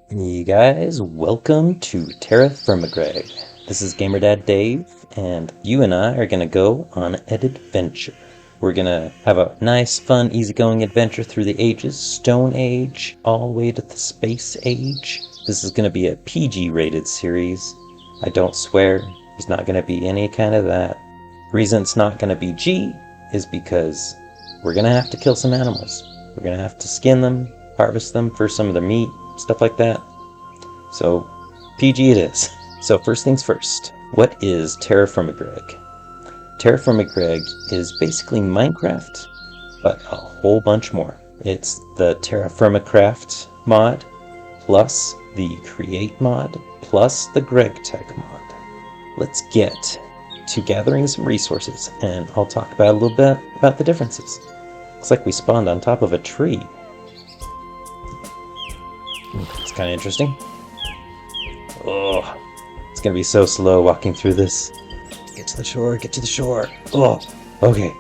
You guys, welcome to Terrafirmagreg. This is Gamerdad Dave, and you and I are going to go on an adventure. We're going to have a nice, fun, easygoing adventure through the ages, Stone Age, all the way to the Space Age. This is going to be a PG-rated series. I don't swear, there's not going to be any kind of that. The reason it's not going to be G is because we're going to have to kill some animals. We're going to have to skin them, harvest them for some of the meat, stuff like that. So PG it is. So first things first, what is Terrafirmagreg? Terrafirmagreg is basically Minecraft, but a whole bunch more. It's the Terrafirmacraft mod, plus the Create mod, plus the GregTech mod. Let's get to gathering some resources, and I'll talk about a little bit about the differences. Looks like we spawned on top of a tree. It's kind of interesting. Oh, it's gonna be so slow walking through this. Get to the shore, get to the shore. Oh, okay.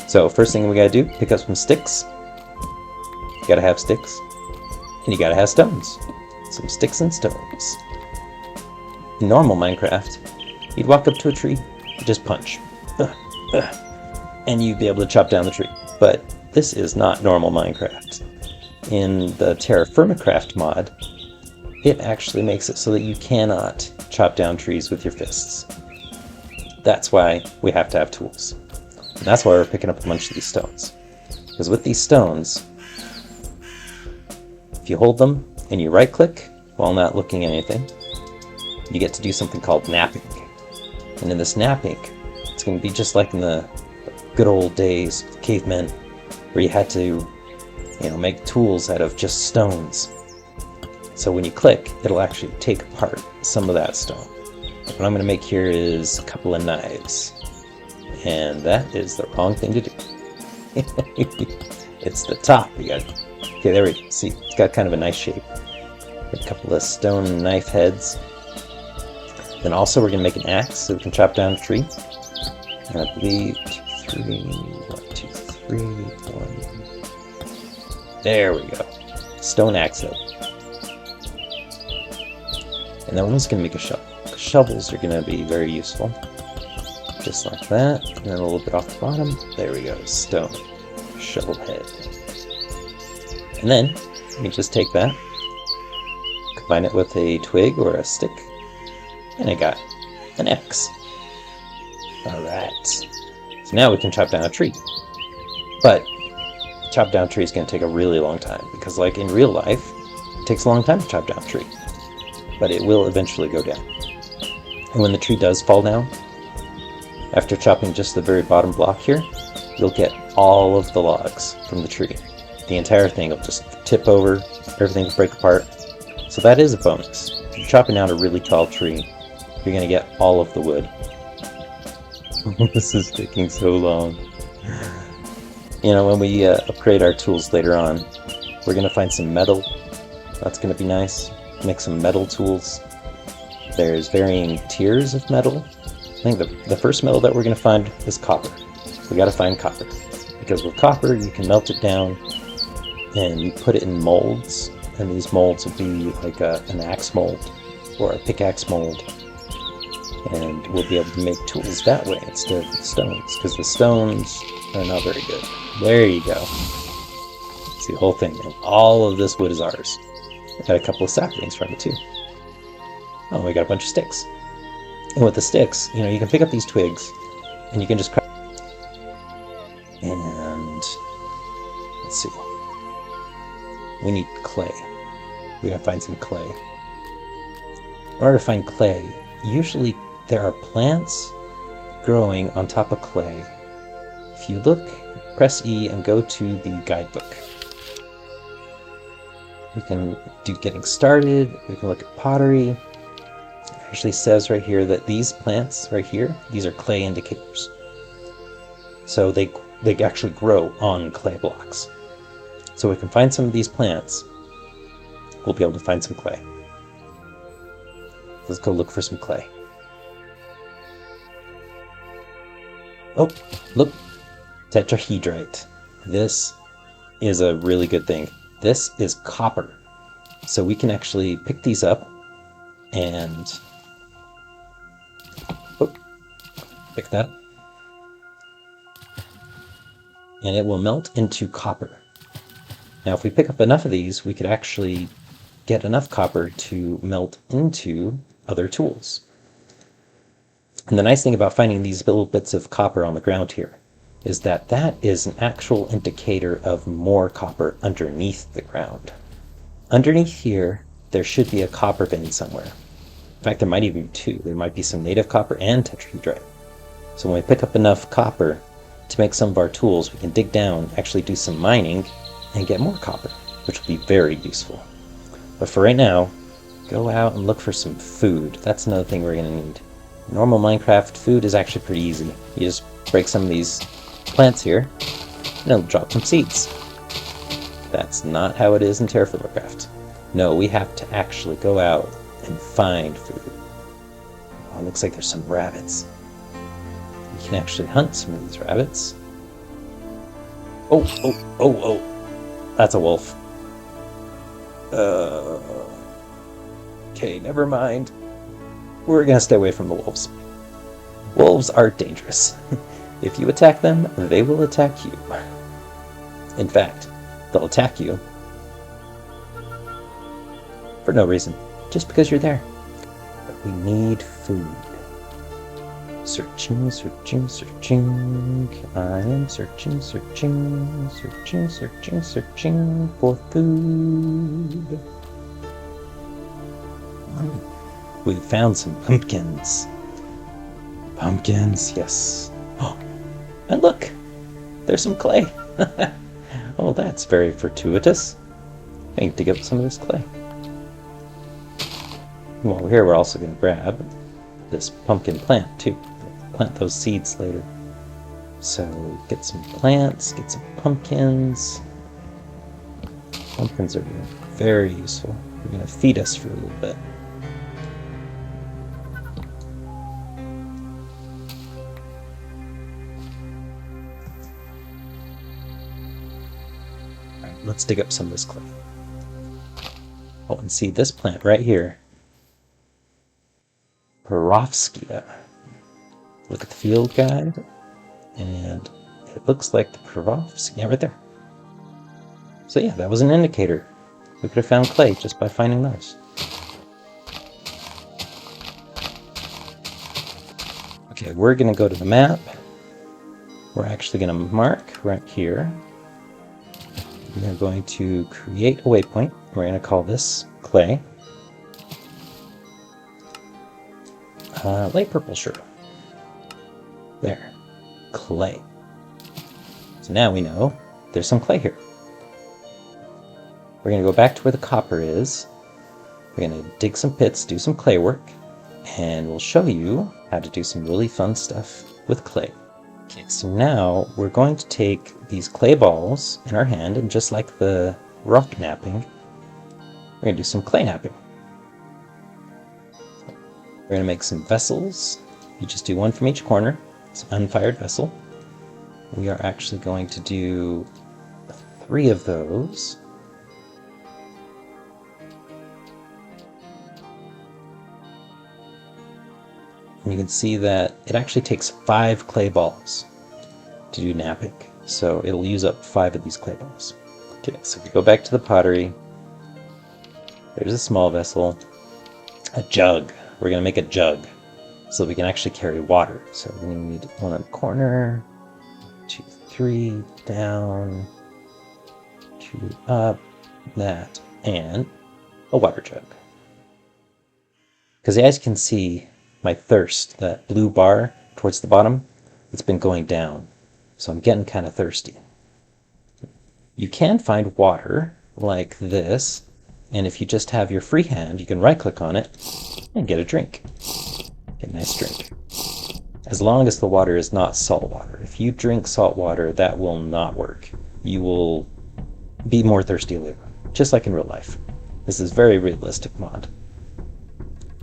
So first thing we gotta do, pick up some sticks. You gotta have sticks. And you gotta have stones. Some sticks and stones. In normal Minecraft, you'd walk up to a tree, just punch. And you'd be able to chop down the tree. But this is not normal Minecraft. In the Terrafirmacraft mod, it actually makes it so that you cannot chop down trees with your fists. That's why we have to have tools. And that's why we're picking up a bunch of these stones. Because with these stones, if you hold them and you right click while not looking at anything, you get to do something called napping. And in this napping, it's going to be just like in the good old days of cavemen, where you had to make tools out of just stones. So when you click, it'll actually take apart some of that stone. What I'm going to make here is a couple of knives. And that is the wrong thing to do. It's the top. Okay, there we go. See, it's got kind of a nice shape. A couple of stone knife heads. Then also we're going to make an axe so we can chop down a tree. And I believe 2, 3, 1, 2, 3, 1. There we go. Stone axe head. And then we're just going to make a shovel. Shovels are going to be very useful. Just like that. And then a little bit off the bottom. There we go. Stone. Shovel head. And then we just take that, combine it with a twig or a stick, and I got an axe. Alright. So now we can chop down a tree. But chop down a tree is going to take a really long time, because like in real life, it takes a long time to chop down a tree. But it will eventually go down. And when the tree does fall down, after chopping just the very bottom block here, you'll get all of the logs from the tree. The entire thing will just tip over, everything will break apart. So that is a bonus. If you're chopping down a really tall tree, you're going to get all of the wood. This is taking so long. When we upgrade our tools later on, we're going to find some metal. That's going to be nice. Make some metal tools. There's varying tiers of metal. I think the first metal that we're going to find is copper. We got to find copper. Because with copper, you can melt it down and you put it in molds. And these molds will be like an axe mold or a pickaxe mold. And we'll be able to make tools that way instead of the stones. Because the stones are not very good. There you go. See the whole thing. And all of this wood is ours. I got a couple of saplings from it too. Oh, we got a bunch of sticks. And with the sticks, you can pick up these twigs and you can just craft. And let's see. We need clay. We gotta find some clay. In order to find clay, usually there are plants growing on top of clay. If you look, press E and go to the guidebook. We can do getting started, we can look at pottery. It actually says right here that these plants right here, these are clay indicators. So they actually grow on clay blocks. So we can find some of these plants, we'll be able to find some clay. Let's go look for some clay. Oh, look, tetrahedrite. This is a really good thing. This is copper. So we can actually pick these up and pick that up. And it will melt into copper. Now, if we pick up enough of these, we could actually get enough copper to melt into other tools. And the nice thing about finding these little bits of copper on the ground here is that that is an actual indicator of more copper underneath the ground. Underneath here, there should be a copper vein somewhere. In fact, there might even be two. There might be some native copper and tetrahedrite. So when we pick up enough copper to make some of our tools, we can dig down, actually do some mining, and get more copper, which will be very useful. But for right now, go out and look for some food. That's another thing we're going to need. Normal Minecraft food is actually pretty easy. You just break some of these plants here, and it'll drop some seeds. That's not how it is in Terrafirmagreg. No, we have to actually go out and find food. Oh, it looks like there's some rabbits. We can actually hunt some of these rabbits. Oh. That's a wolf. Okay, never mind. We're gonna stay away from the wolves. Wolves are dangerous. If you attack them, they will attack you. In fact, they'll attack you for no reason, just because you're there. But we need food. Searching. I am searching for food. We found some pumpkins. Pumpkins, yes. Oh, and look, there's some clay. Oh, that's very fortuitous. I need to get some of this clay. While we're here, we're also going to grab this pumpkin plant too. Plant those seeds later. So get some plants, get some pumpkins. Pumpkins are very useful. They're going to feed us for a little bit. Alright, let's dig up some of this clay. Oh, and see this plant right here. Perovskia. Look at the field guide, and it looks like the Perovskia, yeah, right there. So yeah, that was an indicator. We could have found clay just by finding those. Okay, we're going to go to the map. We're actually going to mark right here. We're going to create a waypoint. We're going to call this clay. Light purple, sure. There. Clay. So now we know there's some clay here. We're going to go back to where the copper is. We're going to dig some pits, do some clay work, and we'll show you how to do some really fun stuff with clay. Okay, so now we're going to take these clay balls in our hand, and just like the rock napping, we're going to do some clay napping. We're going to make some vessels. You just do one from each corner. It's an unfired vessel. We are actually going to do 3 of those. And you can see that it actually takes 5 clay balls to do napping. So it'll use up 5 of these clay balls. Okay, so if we go back to the pottery, there's a small vessel, a jug. We're going to make a jug so we can actually carry water. So we need 1 in the corner, 2, 3, down, 2 up, that, and a water jug. Because as you can see, my thirst, that blue bar towards the bottom, it's been going down. So I'm getting kind of thirsty. You can find water like this, and if you just have your free hand, you can right-click on it and get a drink. Get a nice drink. As long as the water is not salt water. If you drink salt water, that will not work. You will be more thirsty later, just like in real life. This is very realistic mod.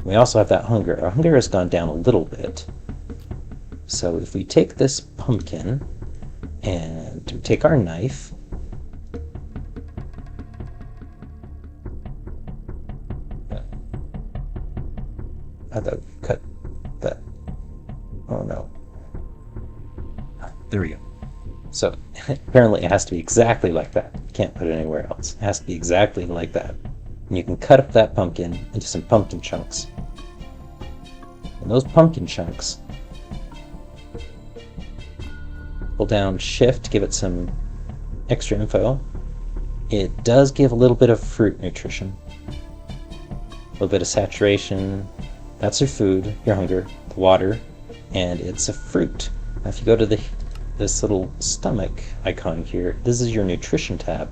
We also have that hunger. Our hunger has gone down a little bit. So if we take this pumpkin and we take our knife, I thought cut that. Oh no. There we go. So apparently it has to be exactly like that. You can't put it anywhere else. It has to be exactly like that. And you can cut up that pumpkin into some pumpkin chunks. And those pumpkin chunks, hold down Shift to give it some extra info. It does give a little bit of fruit nutrition. A little bit of saturation. That's your food, your hunger, the water, and it's a fruit. Now if you go to this little stomach icon here, this is your nutrition tab.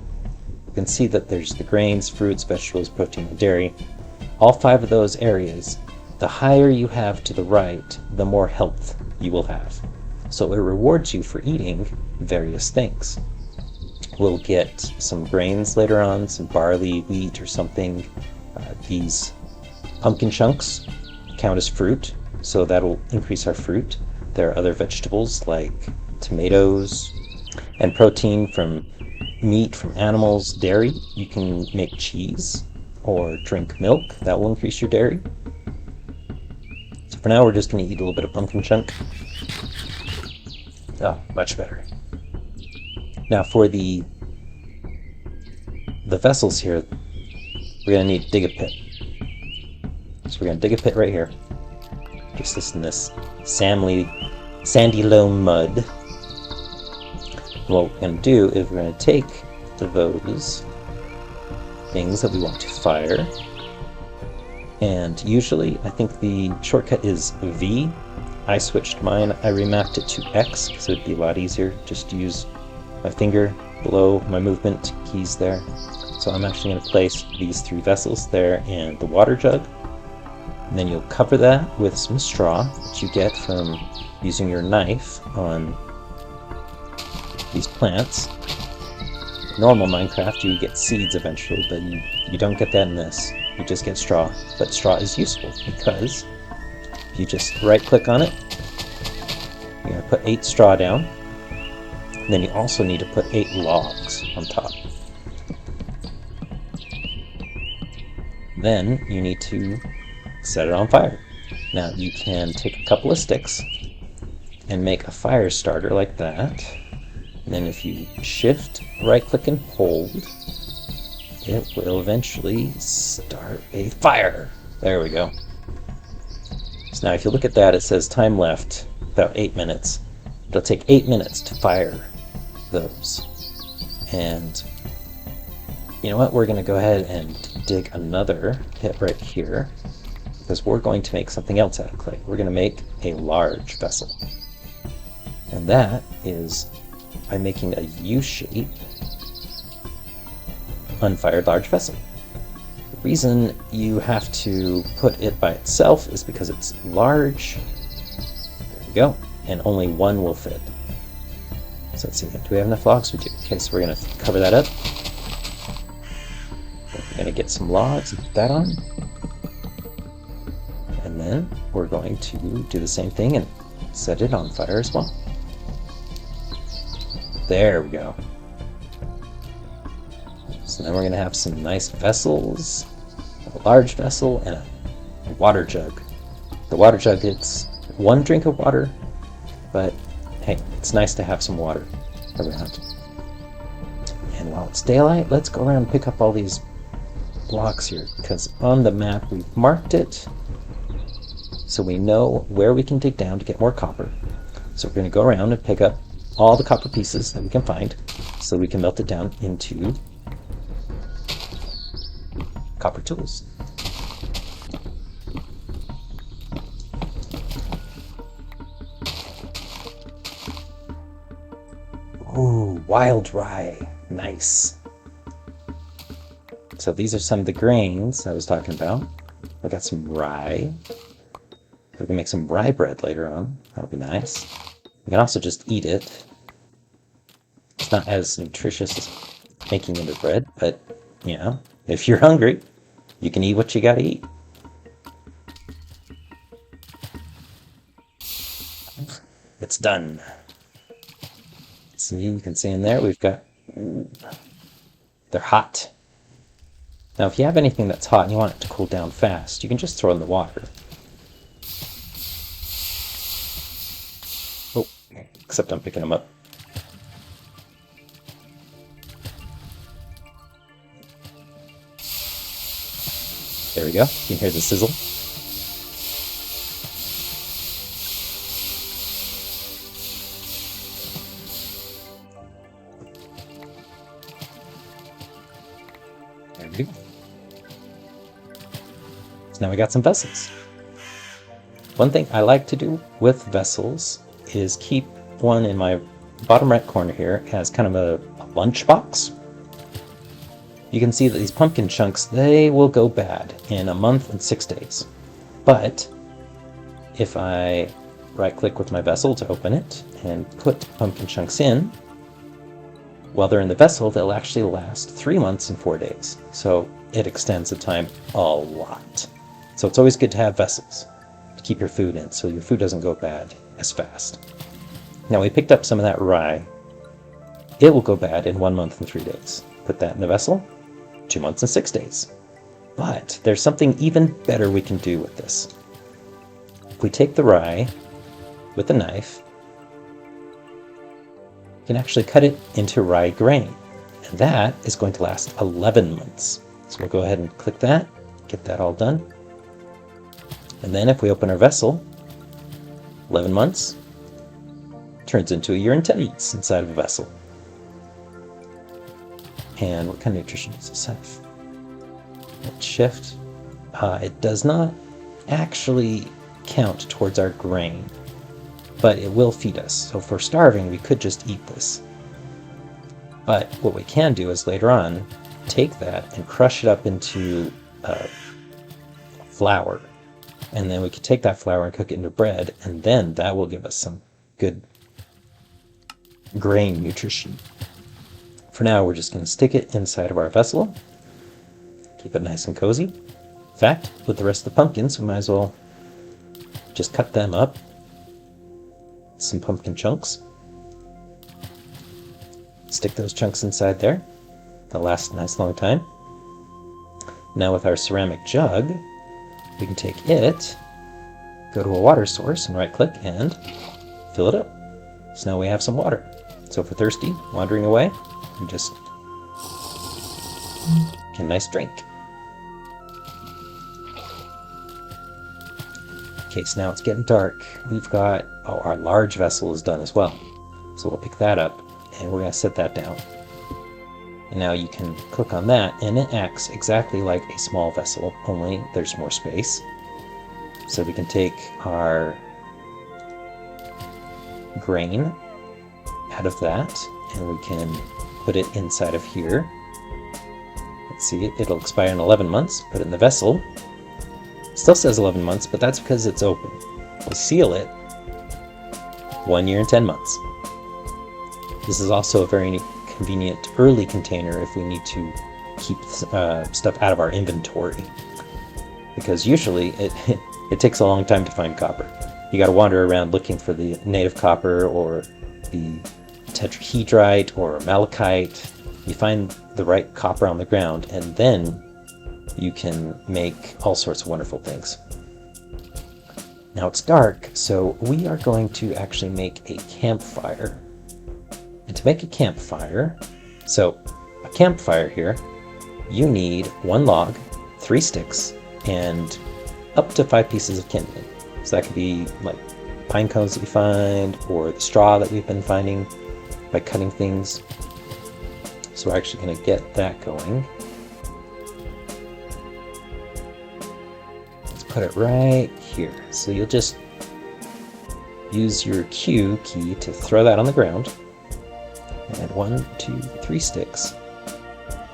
You can see that there's the grains, fruits, vegetables, protein, and dairy. All 5 of those areas, the higher you have to the right, the more health you will have. So it rewards you for eating various things. We'll get some grains later on, some barley, wheat, or something. These pumpkin chunks count as fruit, so that'll increase our fruit. There are other vegetables like tomatoes and protein from meat from animals, dairy. You can make cheese or drink milk. That will increase your dairy. So for now, we're just going to eat a little bit of pumpkin chunk. Oh, much better. Now for the vessels here, we're going to need to dig a pit. So we're going to dig a pit right here. Just in this sandy loam mud. What we're going to do is we're going to take those things that we want to fire. And usually, I think the shortcut is V. I switched mine. I remapped it to X because it would be a lot easier just to use my finger below my movement keys there. So I'm actually going to place these 3 vessels there and the water jug. And then you'll cover that with some straw that you get from using your knife on these plants. Normal Minecraft, you get seeds eventually, but you don't get that in this. You just get straw. But straw is useful because if you just right-click on it, you're going to put 8 straw down. And then you also need to put 8 logs on top. Then you need to set it on fire. Now you can take a couple of sticks and make a fire starter like that. And then if you shift, right-click, and hold, it will eventually start a fire. There we go. So now if you look at that, it says time left, about 8 minutes. It'll take 8 minutes to fire those. And you know what? We're going to go ahead and dig another pit right here because we're going to make something else out of clay. We're going to make a large vessel. And that is by making a U-shape unfired large vessel. The reason you have to put it by itself is because it's large. There we go. And only one will fit. So let's see, do we have enough logs? We do. Okay, so we're going to cover that up. We're going to get some logs and put that on. And then we're going to do the same thing and set it on fire as well. There we go. So now we're going to have some nice vessels, a large vessel, and a water jug. The water jug, it's 1 drink of water, but hey, it's nice to have some water around. And while it's daylight, let's go around and pick up all these blocks here, because on the map we've marked it so we know where we can dig down to get more copper. So we're going to go around and pick up all the copper pieces that we can find so we can melt it down into copper tools. Ooh, wild rye. Nice. So these are some of the grains I was talking about. I got some rye. We can make some rye bread later on. That'll be nice. You can also just eat it. It's not as nutritious as making into bread, but, you know, if you're hungry, you can eat what you gotta eat. It's done. See, you can see in there we've got... They're hot. Now, if you have anything that's hot and you want it to cool down fast, you can just throw it in the water. except I'm picking them up. There we go. You can hear the sizzle. There we go. So now we got some vessels. One thing I like to do with vessels is keep one in my bottom right corner here as kind of a lunch box. You can see that these pumpkin chunks, they will go bad in a month and 6 days. But if I right-click with my vessel to open it and put pumpkin chunks in, while they're in the vessel, they'll actually last 3 months and 4 days. So it extends the time a lot. So it's always good to have vessels to keep your food in so your food doesn't go bad as fast. Now we picked up some of that rye. It will go bad in 1 month and 3 days. Put that in the vessel, 2 months and 6 days. But there's something even better we can do with this. If we take the rye with a knife, you can actually cut it into rye grain. And that is going to last 11 months. So we'll go ahead and click that, get that all done. And then if we open our vessel, 11 months turns into a year and 10 months inside of a vessel. And what kind of nutrition does this have? Let's shift. It does not actually count towards our grain, but it will feed us. So if we're starving, we could just eat this. But what we can do is later on, take that and crush it up into flour. And then we could take that flour and cook it into bread, and then that will give us some good grain nutrition. For now, we're just going to stick it inside of our vessel. Keep it nice and cozy. In fact, with the rest of the pumpkins, we might as well just cut them up. Some pumpkin chunks. Stick those chunks inside there. They'll last a nice long time. Now with our ceramic jug, we can take it, go to a water source and right-click and fill it up. So now we have some water. So if we're thirsty, wandering away, and just get a nice drink. Okay, so now it's getting dark. We've got, our large vessel is done as well. So we'll pick that up and we're going to set that down. And now you can click on that and it acts exactly like a small vessel, only there's more space. So we can take our grain out of that and we can put it inside of here. Let's see, it'll expire in 11 months. Put it in the vessel. Still says 11 months, but that's because it's open. We seal it 1 year and 10 months. This is also a very convenient early container if we need to keep stuff out of our inventory. Because usually it takes a long time to find copper. You got to wander around looking for the native copper or the tetrahedrite or malachite. You find the right copper on the ground and then you can make all sorts of wonderful things. Now it's dark, so we are going to actually make a campfire. And to make a campfire, so a campfire here, you need 1 log, 3 sticks, and up to 5 pieces of kindling. So that could be like pine cones that you find, or the straw that we've been finding by cutting things. So we're actually going to get that going. Let's put it right here. So you'll just use your Q key to throw that on the ground. And 1, 2, 3 sticks.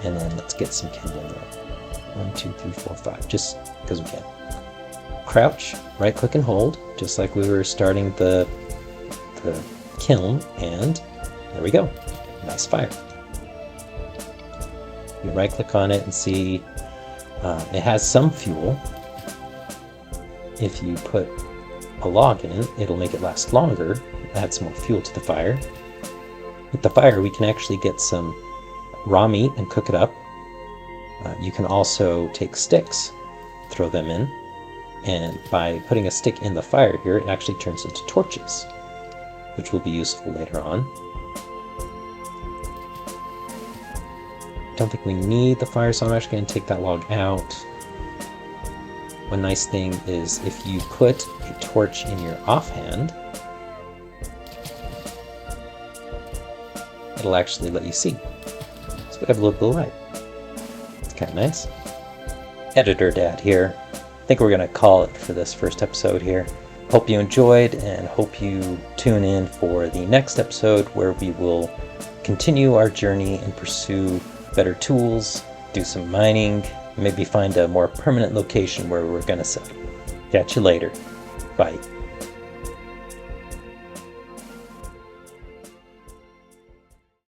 And then let's get some kindling there. 1, 2, 3, 4, 5, just because we can. Crouch, right click and hold, just like we were starting the kiln, and there we go. Nice fire. You right click on it and see it has some fuel. If you put a log in, it'll make it last longer, add some more fuel to the fire. With the fire, we can actually get some raw meat and cook it up. You can also take sticks, throw them in, and by putting a stick in the fire here, it actually turns into torches. which will be useful later on. I don't think we need the fire, so I'm actually going to take that log out. One nice thing is if you put a torch in your offhand, it'll actually let you see. So we have a little bit of light. It's kind of nice. Editor Dad here. I think we're going to call it for this first episode here. Hope you enjoyed, and hope you tune in for the next episode where we will continue our journey and pursue better tools, do some mining, maybe find a more permanent location where we're going to settle. Catch you later. Bye.